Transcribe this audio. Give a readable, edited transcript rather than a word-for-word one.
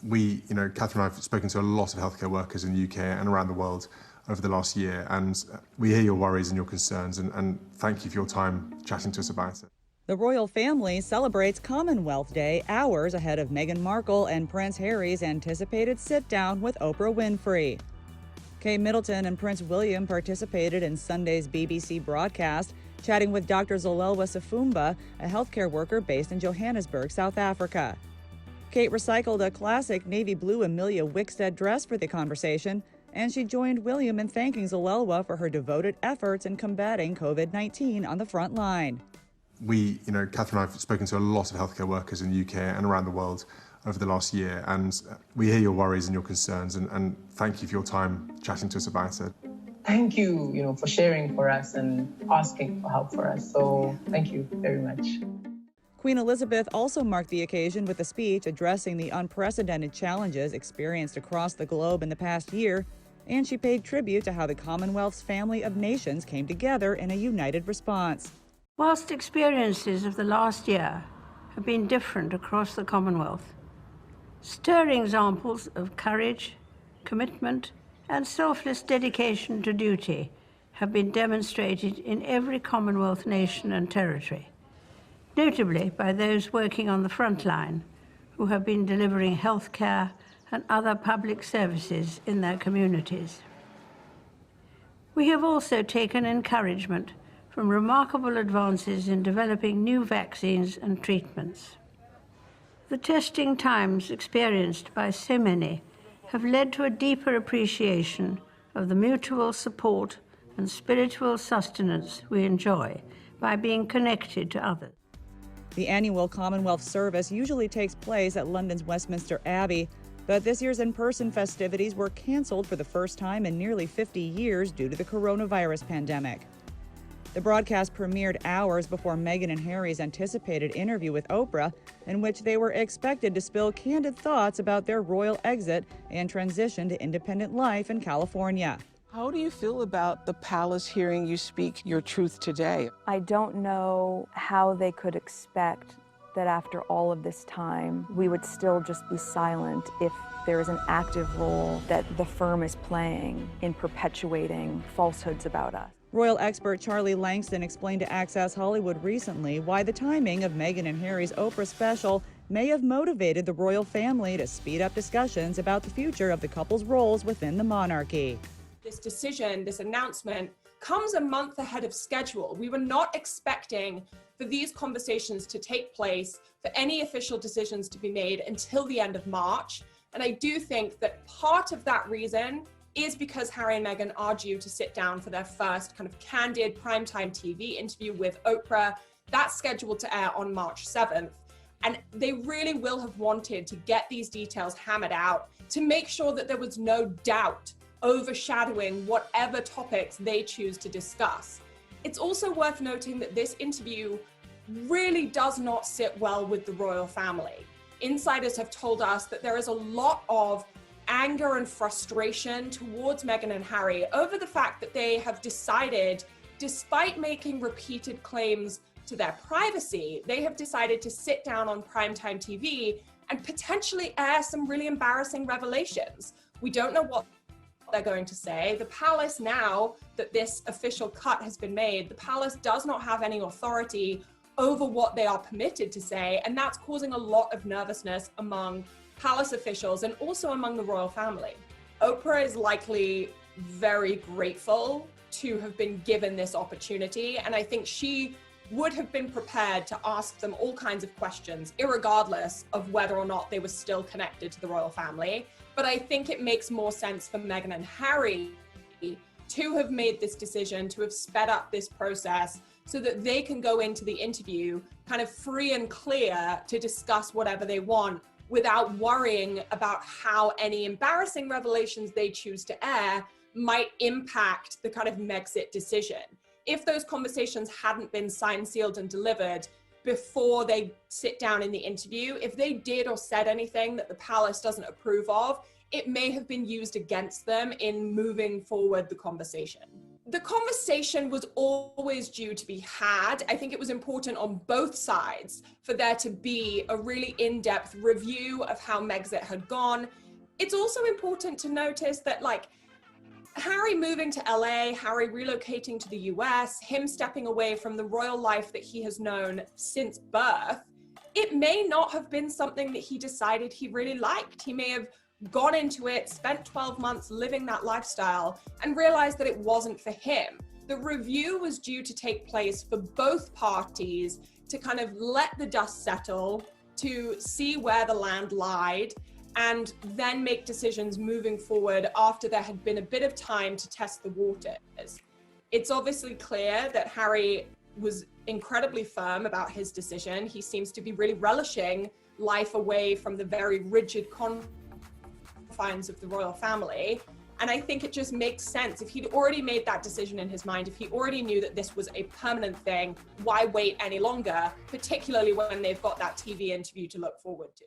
Catherine and I have spoken to a lot of healthcare workers in the UK and around the world over the last year, and we hear your worries and your concerns, and thank you for your time chatting to us about it. The royal family celebrates Commonwealth Day hours ahead of Meghan Markle and Prince Harry's anticipated sit-down with Oprah Winfrey. Middleton and Prince William participated in Sunday's BBC broadcast, chatting with Dr. Zolelwa Sifumba, a healthcare worker based in Johannesburg, South Africa. Kate recycled a classic navy blue Amelia Wickstead dress for the conversation, and she joined William in thanking Zolelwa for her devoted efforts in combating COVID-19 on the front line. Catherine and I have spoken to a lot of healthcare workers in the UK and around the world over the last year, and we hear your worries and your concerns, and thank you for your time chatting to us about it. Thank you, for sharing for us and asking for help for us. So thank you very much. Queen Elizabeth also marked the occasion with a speech addressing the unprecedented challenges experienced across the globe in the past year, and she paid tribute to how the Commonwealth's family of nations came together in a united response. Whilst experiences of the last year have been different across the Commonwealth, stirring examples of courage, commitment, and selfless dedication to duty have been demonstrated in every Commonwealth nation and territory, notably by those working on the front line who have been delivering health care and other public services in their communities. We have also taken encouragement from remarkable advances in developing new vaccines and treatments. The testing times experienced by so many have led to a deeper appreciation of the mutual support and spiritual sustenance we enjoy by being connected to others. The annual Commonwealth service usually takes place at London's Westminster Abbey, but this year's in-person festivities were canceled for the first time in nearly 50 years due to the coronavirus pandemic. The broadcast premiered hours before Meghan and Harry's anticipated interview with Oprah, in which they were expected to spill candid thoughts about their royal exit and transition to independent life in California. How do you feel about the palace hearing you speak your truth today? I don't know how they could expect that after all of this time, we would still just be silent if there is an active role that the firm is playing in perpetuating falsehoods about us. Royal expert Charlie Langston explained to Access Hollywood recently why the timing of Meghan and Harry's Oprah special may have motivated the royal family to speed up discussions about the future of the couple's roles within the monarchy. This decision, this announcement, comes a month ahead of schedule. We were not expecting for these conversations to take place, for any official decisions to be made until the end of March. And I do think that part of that reason is because Harry and Meghan are due to sit down for their first kind of candid primetime TV interview with Oprah. That's scheduled to air on March 7th. And they really will have wanted to get these details hammered out to make sure that there was no doubt overshadowing whatever topics they choose to discuss. It's also worth noting that this interview really does not sit well with the royal family. Insiders have told us that there is a lot of anger and frustration towards Meghan and Harry over the fact that they have decided, despite making repeated claims to their privacy, they have decided to sit down on primetime TV and potentially air some really embarrassing revelations. We don't know what they're going to say. The palace, now that this official cut has been made, the palace does not have any authority over what they are permitted to say, and that's causing a lot of nervousness among palace officials and also among the royal family. Oprah is likely very grateful to have been given this opportunity, and I think she would have been prepared to ask them all kinds of questions, irregardless of whether or not they were still connected to the royal family. But I think it makes more sense for Meghan and Harry to have made this decision, to have sped up this process so that they can go into the interview kind of free and clear to discuss whatever they want without worrying about how any embarrassing revelations they choose to air might impact the kind of Megxit decision. If those conversations hadn't been signed, sealed, and delivered before they sit down in the interview, if they did or said anything that the palace doesn't approve of, it may have been used against them in moving forward the conversation. The conversation was always due to be had. I think it was important on both sides for there to be a really in-depth review of how Megxit had gone. It's also important to notice that, like, Harry moving to LA, Harry relocating to the US, him stepping away from the royal life that he has known since birth, it may not have been something that he decided he really liked. He may have gone into it, spent 12 months living that lifestyle, and realized that it wasn't for him. The review was due to take place for both parties to kind of let the dust settle, to see where the land lied, and then make decisions moving forward after there had been a bit of time to test the waters. It's obviously clear that Harry was incredibly firm about his decision. He seems to be really relishing life away from the very rigid confines of the royal family. And I think it just makes sense. If he'd already made that decision in his mind, if he already knew that this was a permanent thing, why wait any longer, particularly when they've got that TV interview to look forward to?